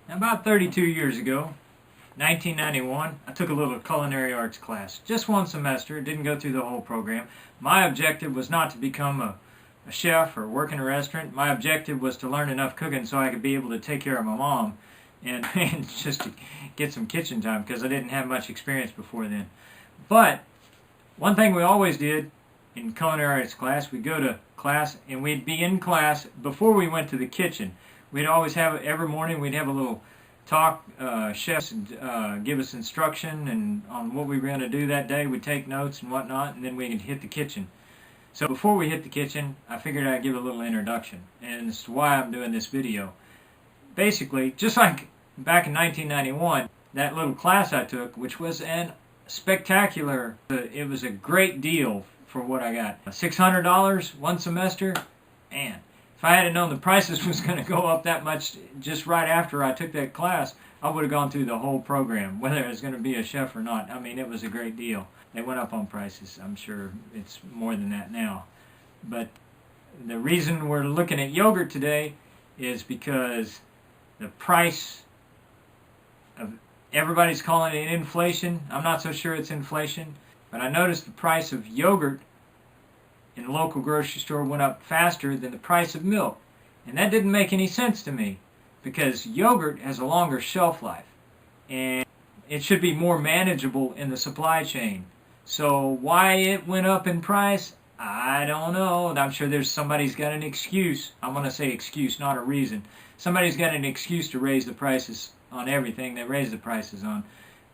About 32 years ago, 1991, I took a little culinary arts class. Just one semester, didn't go through the whole program. My objective was not to become a chef or work in a restaurant. My objective was to learn enough cooking so I could be able to take care of my mom and just to get some kitchen time because I didn't have much experience before then. But one thing we always did in culinary arts class, we'd go to class and we'd be in class before we went to the kitchen. We'd always have, every morning we'd have a little talk, chefs give us instruction and on what we were going to do that day. We'd take notes and whatnot, and then we could hit the kitchen. So before we hit the kitchen, I figured I'd give a little introduction, and this is why I'm doing this video. Basically, just like back in 1991, that little class I took, which was an spectacular, it was a great deal for what I got. $600 one semester, and if I had known the prices was going to go up that much just right after I took that class, I would have gone through the whole program, whether it was going to be a chef or not. I mean, it was a great deal. They went up on prices. I'm sure it's more than that now. But the reason we're looking at yogurt today is because the price of, everybody's calling it inflation. I'm not so sure it's inflation, but I noticed the price of yogurt in the local grocery store went up faster than the price of milk. And that didn't make any sense to me because yogurt has a longer shelf life and it should be more manageable in the supply chain. So why it went up in price, I don't know. I'm sure there's somebody's got an excuse. I'm going to say excuse, not a reason. Somebody's got an excuse to raise the prices on everything they raise the prices on.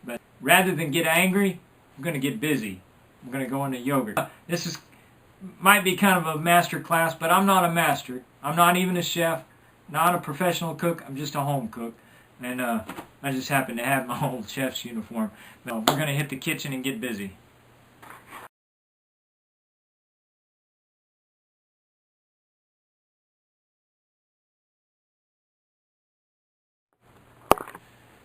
But rather than get angry, I'm going to get busy. I'm going to go into yogurt. This might be kind of a master class, but I'm not a master. I'm not even a chef, not a professional cook. I'm just a home cook. And I just happen to have my old chef's uniform. But we're going to hit the kitchen and get busy.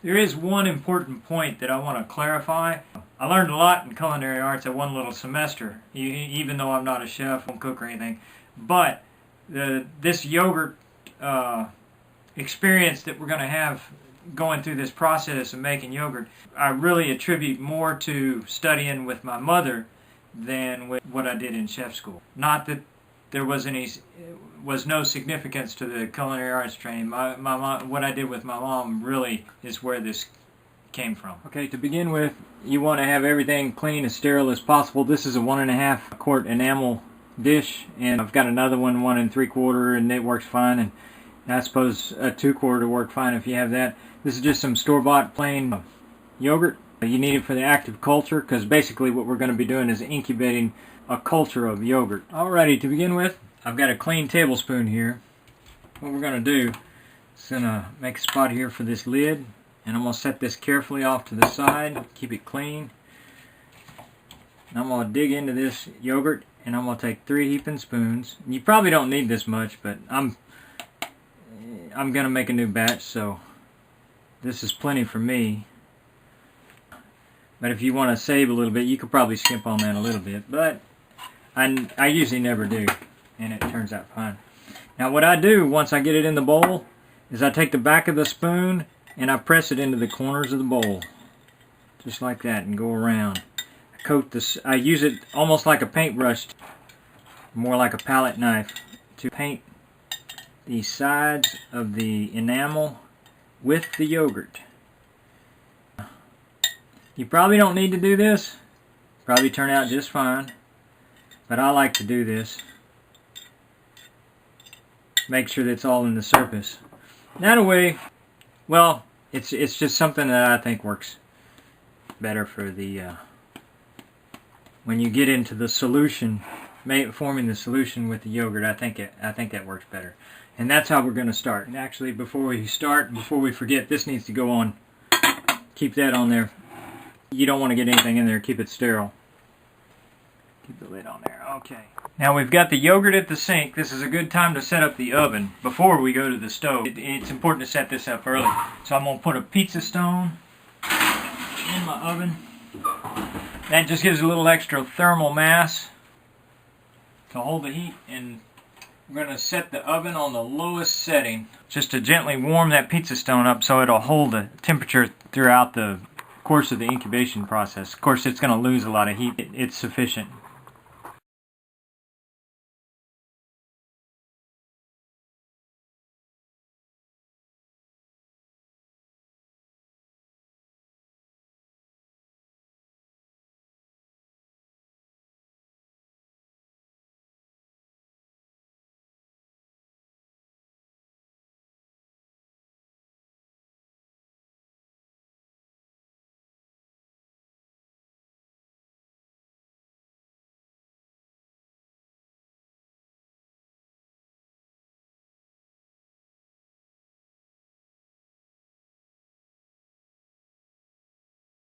There is one important point that I want to clarify. I learned a lot in culinary arts at one little semester, even though I'm not a chef, don't cook or anything. But this yogurt experience that we're going to have going through this process of making yogurt, I really attribute more to studying with my mother than with what I did in chef school. Not that there was no significance to the culinary arts training. My mom, what I did with my mom really is where this came from. Okay, to begin with, you want to have everything clean as sterile as possible. This is a 1.5 quart enamel dish, and I've got another one, 1 3/4, and it works fine. And I suppose a 2 quart will work fine if you have that. This is just some store-bought plain yogurt. You need it for the active culture, because basically what we're going to be doing is incubating a culture of yogurt. Alrighty, to begin with, I've got a clean tablespoon here. What we're going to do is going to make a spot here for this lid, and I'm going to set this carefully off to the side, keep it clean. And I'm going to dig into this yogurt, and I'm going to take 3 heaping spoons. You probably don't need this much, but I'm going to make a new batch, so this is plenty for me. But if you want to save a little bit, you could probably skimp on that a little bit, but I usually never do, and it turns out fine. Now what I do once I get it in the bowl is I take the back of the spoon and I press it into the corners of the bowl, just like that, and go around. I coat this. I use it almost like a paintbrush, more like a palette knife, to paint the sides of the enamel with the yogurt. You probably don't need to do this. Probably turn out just fine. But I like to do this. Make sure that's all in the surface. That way, well, it's just something that I think works better for the when you get into the solution, forming the solution with the yogurt. I think that works better. And that's how we're going to start. And actually, before we start, before we forget, this needs to go on. Keep that on there. You don't want to get anything in there. Keep it sterile. Keep the lid on there. Okay. Now we've got the yogurt at the sink. This is a good time to set up the oven before we go to the stove. It's important to set this up early. So I'm going to put a pizza stone in my oven. That just gives a little extra thermal mass to hold the heat and I'm going to set the oven on the lowest setting just to gently warm that pizza stone up so it'll hold the temperature throughout the course of the incubation process. Of course, it's going to lose a lot of heat. It's sufficient.